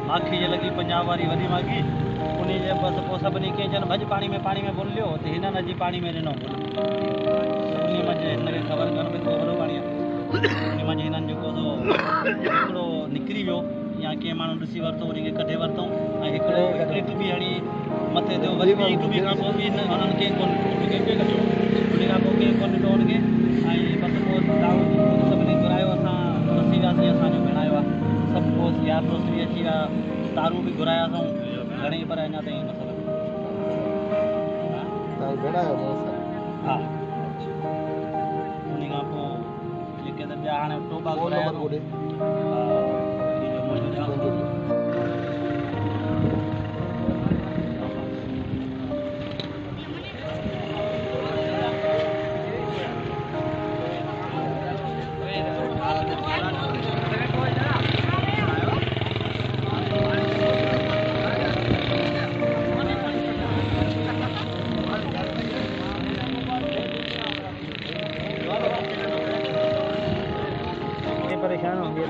माखी जे लगी पंजाब वारी वधी माखी उन्हीं जे बस पोइ सभिनी खे जन भॼ पाणी में बोल लियो त हिननि अॼु पाणी में ॾिनो उन्हीं मंझि हिनखे ख़बर कोन पई थो वॾो पाणी उन्हीं मंझि हिननि जेको हिकिड़ो निकिरी वियो या कंहिं माण्हू ॾिसी वरितो उन खे कढे वरितऊं ऐं हिकिड़ी टुबी हणी मथे ते वरी ॿी टुबी खां पोइ बि हुननि खे कोन कढियो उन खां पोइ कंहिं कोन ॾिठो हुनखे ऐं बसि पोइ सभिनी घुरायो असां रसी वियासीं असांजो भेणायो आहे सभु पोइ यार दोस्त बि अची विया तारूं बि घुराया अथऊं घणेई पर अञा ताईं मतिलबु हा उन खां पोइ जेके त ॿिया हाणे टोबा घुराया परेशान होंगे।